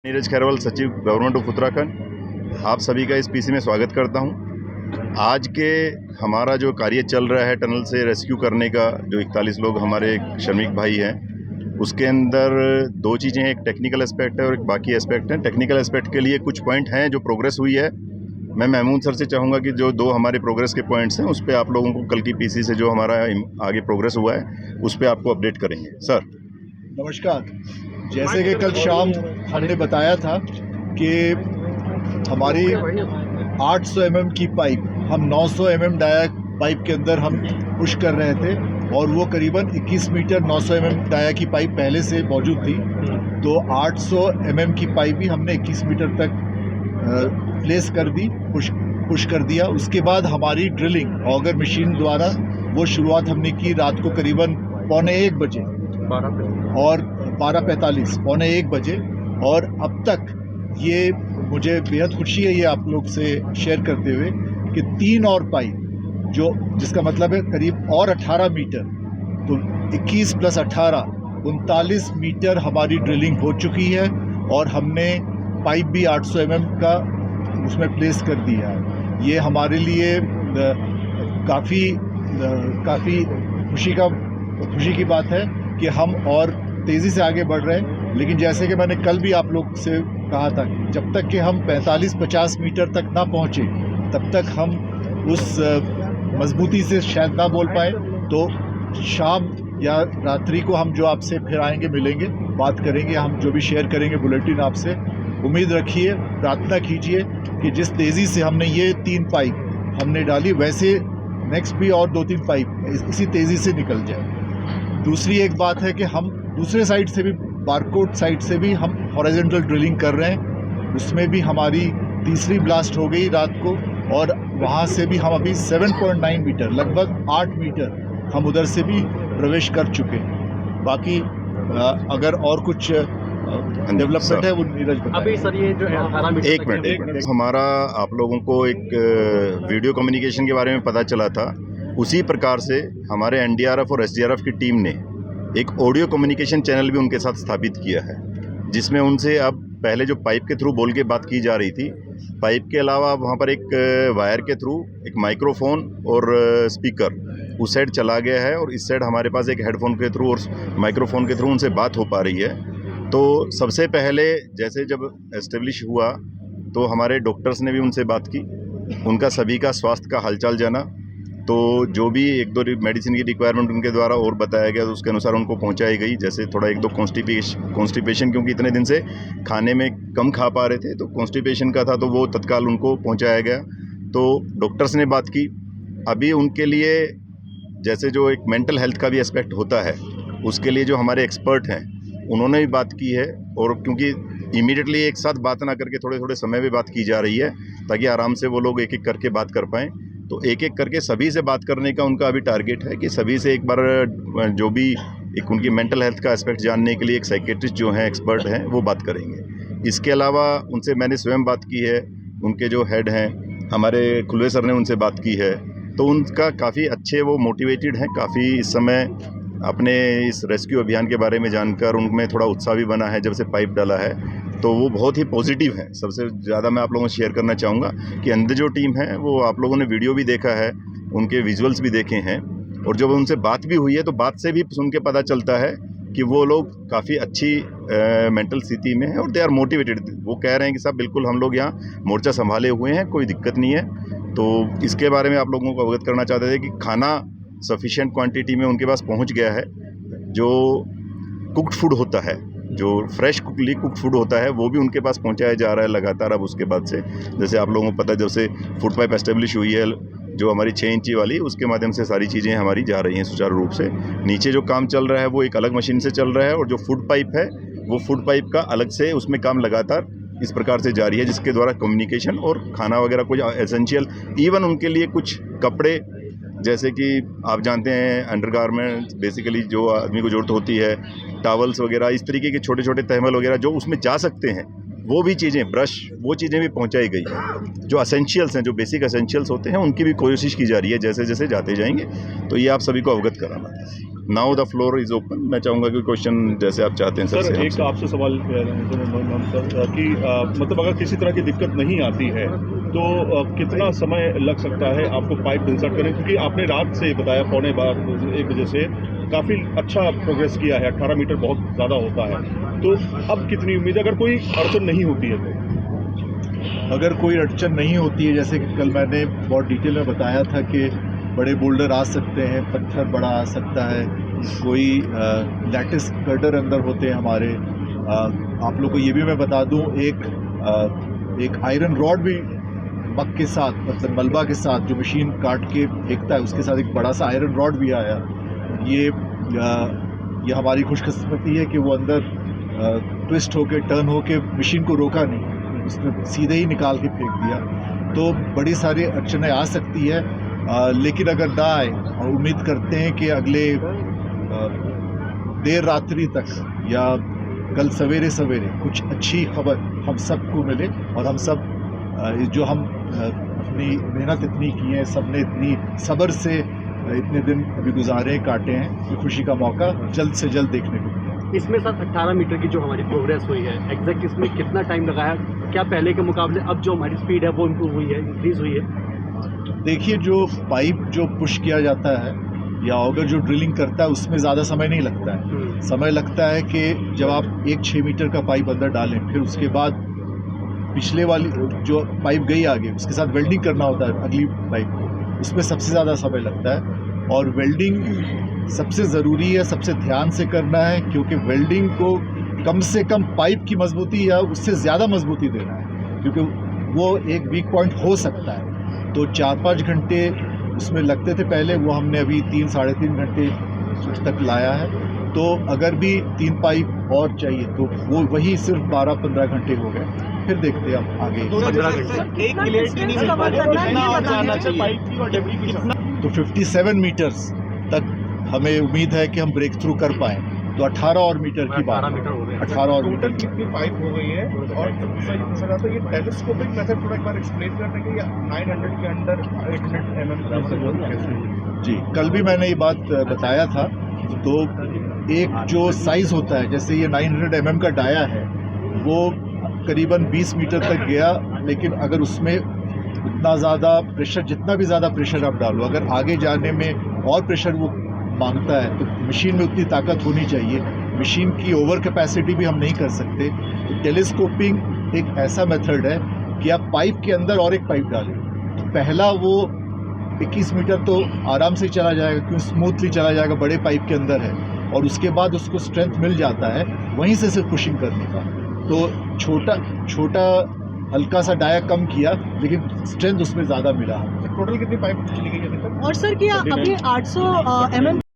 नीरज खैरवाल, सचिव government of Uttarakhand. आप सभी का इस पीसी में स्वागत करता हूं। आज के हमारा जो कार्य चल रहा है टनल से रेस्क्यू करने का, जो 41 लोग हमारे श्रमिक भाई हैं, उसके अंदर दो चीज़ें हैं, एक टेक्निकल एस्पेक्ट है और एक बाकी एस्पेक्ट है। टेक्निकल एस्पेक्ट के लिए कुछ पॉइंट हैं जो प्रोग्रेस हुई है। मैं महमूद सर से चाहूँगा कि जो दो हमारे प्रोग्रेस के पॉइंट्स हैं उस पर आप लोगों को कल की पीसी से जो हमारा आगे प्रोग्रेस हुआ है उस पर आपको अपडेट करेंगे। सर नमस्कार। जैसे कि कल शाम हमने बताया था कि हमारी 800 mm की पाइप हम 900 mm डाया पाइप के अंदर हम पुश कर रहे थे और वो करीबन 21 मीटर 900 mm डाया की पाइप पहले से मौजूद थी। तो 800 mm की पाइप भी हमने 21 मीटर तक प्लेस कर दी, पुश कर दिया। उसके बाद हमारी ड्रिलिंग ऑगर मशीन द्वारा वो शुरुआत हमने की रात को करीबन 12:45 बजे और 12:45 12:45 बजे। और अब तक ये मुझे बेहद खुशी है ये आप लोग से शेयर करते हुए कि 3 और पाइप जो जिसका मतलब है करीब और 18 मीटर, तो 21 + 18 39 मीटर हमारी ड्रिलिंग हो चुकी है और हमने पाइप भी 800 mm का उसमें प्लेस कर दिया है। ये हमारे लिए काफ़ी खुशी की बात है कि हम और तेज़ी से आगे बढ़ रहे हैं। लेकिन जैसे कि मैंने कल भी आप लोग से कहा था, जब तक कि हम 45-50 मीटर तक ना पहुँचे तब तक हम उस मजबूती से शायद ना बोल पाए। तो शाम या रात्रि को हम जो आपसे फिर आएंगे, मिलेंगे, बात करेंगे, हम जो भी शेयर करेंगे बुलेटिन आपसे। उम्मीद रखिए, प्रार्थना कीजिए कि जिस तेज़ी से हमने ये 3 पाइप हमने डाली वैसे नेक्स्ट भी और 2-3 पाइप इसी तेज़ी से निकल जाए। दूसरी एक बात है कि हम दूसरे साइड से भी, बारकोट साइड से भी हम हॉरिजॉन्टल ड्रिलिंग कर रहे हैं। उसमें भी हमारी तीसरी ब्लास्ट हो गई रात को और वहाँ से भी हम अभी 7.9 मीटर, लगभग 8 मीटर हम उधर से भी प्रवेश कर चुके हैं। बाकी अगर और कुछ डेवलपमेंट है वो नीरज बताएं। अभी सर ये जो 18 मीटर एक मिनट हमारा आप लोगों को एक वीडियो कम्युनिकेशन के बारे में पता चला था। उसी प्रकार से हमारे एनडीआरएफ और एसडीआरएफ की टीम ने एक ऑडियो कम्युनिकेशन चैनल भी उनके साथ स्थापित किया है, जिसमें उनसे अब पहले जो पाइप के थ्रू बोल के बात की जा रही थी, पाइप के अलावा वहाँ पर एक वायर के थ्रू एक माइक्रोफोन और स्पीकर उस साइड चला गया है और इस साइड हमारे पास एक हेडफोन के थ्रू और माइक्रोफोन के थ्रू उनसे बात हो पा रही है। तो सबसे पहले जैसे जब एस्टेब्लिश हुआ तो हमारे डॉक्टर्स ने भी उनसे बात की, उनका सभी का स्वास्थ्य का हालचाल जाना। तो जो भी 1-2 मेडिसिन की रिक्वायरमेंट उनके द्वारा और बताया गया तो उसके अनुसार उनको पहुंचाई गई। जैसे थोड़ा 1-2 कॉन्स्टिपेशन क्योंकि इतने दिन से खाने में कम खा पा रहे थे तो कॉन्स्टिपेशन का था, तो वो तत्काल उनको पहुंचाया गया। तो डॉक्टर्स ने बात की। अभी उनके लिए जैसे जो एक मेंटल हेल्थ का भी एस्पेक्ट होता है, उसके लिए जो हमारे एक्सपर्ट हैं उन्होंने भी बात की है। और क्योंकि इमीडिएटली एक साथ बात ना करके थोड़े थोड़े समय में बात की जा रही है ताकि आराम से वो लोग एक एक करके बात कर पाएँ। तो एक एक करके सभी से बात करने का उनका अभी टारगेट है कि सभी से एक बार जो भी एक उनकी मेंटल हेल्थ का एस्पेक्ट जानने के लिए एक साइकेट्रिस्ट जो हैं, एक्सपर्ट हैं, वो बात करेंगे। इसके अलावा उनसे मैंने स्वयं बात की है, उनके जो हेड हैं हमारे खुलवे सर ने उनसे बात की है। तो उनका काफ़ी अच्छे वो मोटिवेटेड हैं, काफ़ी इस समय अपने इस रेस्क्यू अभियान के बारे में जानकर उनमें थोड़ा उत्साह भी बना है जब से पाइप डाला है। तो वो बहुत ही पॉजिटिव है। सबसे ज़्यादा मैं आप लोगों से शेयर करना चाहूँगा कि अंदर जो टीम है वो आप लोगों ने वीडियो भी देखा है, उनके विजुअल्स भी देखे हैं और जब उनसे बात भी हुई है तो बात से भी सुन के पता चलता है कि वो लोग काफ़ी अच्छी मेंटल स्थिति में है और दे आर मोटिवेटेड। वो कह रहे हैं कि साहब बिल्कुल हम लोग यहाँ मोर्चा संभाले हुए हैं, कोई दिक्कत नहीं है। तो इसके बारे में आप लोगों को अवगत करना चाहते थे कि खाना सफिशिएंट क्वांटिटी में उनके पास पहुँच गया है। जो कुक्ड फूड होता है, जो फ्रेश कुक्ड फूड होता है, वो भी उनके पास पहुंचाया जा रहा है लगातार। अब उसके बाद से जैसे आप लोगों को पता है, जब से फूड पाइप एस्टेब्लिश हुई है जो हमारी 6 इंची वाली, उसके माध्यम से सारी चीज़ें हमारी जा रही हैं सुचारू रूप से। नीचे जो काम चल रहा है वो एक अलग मशीन से चल रहा है और जो फूड पाइप है वो फूड पाइप का अलग से उसमें काम लगातार इस प्रकार से जारी है, जिसके द्वारा कम्युनिकेशन और खाना वगैरह कुछ एसेंशियल, इवन उनके लिए कुछ कपड़े, जैसे कि आप जानते हैं अंडरगारमेंट्स बेसिकली जो आदमी को ज़रूरत होती है, टॉवल्स वगैरह, इस तरीके के छोटे छोटे तहमल वगैरह जो उसमें जा सकते हैं वो भी चीज़ें ब्रश वो चीज़ें भी पहुंचाई गई हैं जो असेंशियल्स हैं, जो बेसिक असेंशियल्स होते हैं, उनकी भी कोशिश की जा रही है जैसे जैसे जाते जाएंगे। तो ये आप सभी को अवगत कराना था। Now the floor is open. मैं चाहूँगा कि क्वेश्चन जैसे आप चाहते हैं सर, एक आपसे। आपसे सवाल सर कि मतलब अगर किसी तरह की दिक्कत नहीं आती है तो कितना समय लग सकता है आपको पाइप इंसर्ट करने, क्योंकि आपने रात से बताया 12:15-1 बजे से काफ़ी अच्छा प्रोग्रेस किया है, 18 मीटर बहुत ज़्यादा होता है, तो अब कितनी उम्मीद है अगर कोई अड़चन नहीं होती है तो? अगर कोई अड़चन नहीं होती है, जैसे कि कल मैंने बहुत डिटेल में बताया था कि बड़े बोल्डर आ सकते हैं, पत्थर बड़ा आ सकता है, कोई लैटिस गर्डर अंदर होते हैं हमारे। आप लोग को ये भी मैं बता दूं, एक आयरन रॉड भी मग के साथ, मतलब मलबा के साथ जो मशीन काट के फेंकता है, उसके साथ एक बड़ा सा आयरन रॉड भी आया। ये हमारी खुशकिस्मती है कि वो अंदर ट्विस्ट होके टर्न होके मशीन को रोका नहीं, उसने सीधे ही निकाल के फेंक दिया। तो बड़ी सारी अड़चनें आ सकती है, लेकिन अगर ना आए, और उम्मीद करते हैं कि अगले देर रात्रि तक या कल सवेरे सवेरे कुछ अच्छी खबर हम सबको मिले, और हम सब जो हम अपनी मेहनत इतनी की है, सबने इतनी सब्र से इतने दिन अभी गुजारे काटे हैं, कि खुशी का मौका जल्द से जल्द देखने को मिला। इसमें सर 18 मीटर की जो हमारी प्रोग्रेस हुई है, एग्जैक्ट इसमें कितना टाइम लगा है? क्या पहले के मुकाबले अब जो हमारी स्पीड है वो इम्प्रूव हुई है, इंक्रीज हुई है? देखिए, जो पाइप जो पुश किया जाता है या ऑगर जो ड्रिलिंग करता है, उसमें ज़्यादा समय नहीं लगता है। समय लगता है कि जब आप एक 6 मीटर का पाइप अंदर डालें, फिर उसके बाद पिछले वाली जो पाइप गई आगे, उसके साथ वेल्डिंग करना होता है अगली पाइप को, उसमें सबसे ज़्यादा समय लगता है। और वेल्डिंग सबसे ज़रूरी है, सबसे ध्यान से करना है, क्योंकि वेल्डिंग को कम से कम पाइप की मजबूती या उससे ज़्यादा मजबूती देना है, क्योंकि वो एक वीक पॉइंट हो सकता है। तो 4-5 घंटे उसमें लगते थे पहले, वो हमने अभी 3-3.5 घंटे तक लाया है। तो अगर भी 3 पाइप और चाहिए तो वो वही सिर्फ 12-15 घंटे हो गए। फिर देखते हैं अब आगे 15 घंटे। तो 57 मीटर्स तक हमें उम्मीद है कि हम ब्रेक थ्रू कर पाएँ। तो 18 और मीटर की बात, 18 मीटर हो गए। 18 और टोटल मीटर। कितनी पाइप हो गई है? और सर तो ये टेलीस्कोपिक मेथड थोड़ा एक बार एक्सप्लेन कर देंगे, या 900 के अंडर 800 mm कैसे? जी, कल भी मैंने ये बात बताया था। तो एक जो साइज़ होता है, जैसे ये 900 mm का डाया है, वो करीबन 20 मीटर तक गया, लेकिन अगर उसमें उतना ज़्यादा प्रेशर, जितना भी ज़्यादा प्रेशर आप डालो, अगर आगे जाने में और प्रेशर वो मांगता है, तो मशीन में उतनी ताकत होनी चाहिए। मशीन की ओवर कैपेसिटी भी हम नहीं कर सकते। तो टेलीस्कोपिंग एक ऐसा मेथड है कि आप पाइप के अंदर और एक पाइप डालें। तो पहला वो 21 मीटर तो आराम से चला जाएगा, क्योंकि स्मूथली चला जाएगा, बड़े पाइप के अंदर है, और उसके बाद उसको स्ट्रेंथ मिल जाता है वहीं से सिर्फ पुशिंग करने का। तो छोटा हल्का सा डाया कम किया, लेकिन स्ट्रेंथ उसमें ज़्यादा मिला। टोटल कितनी पाइप चली गई है अभी तक? और सर क्या अभी 800 mm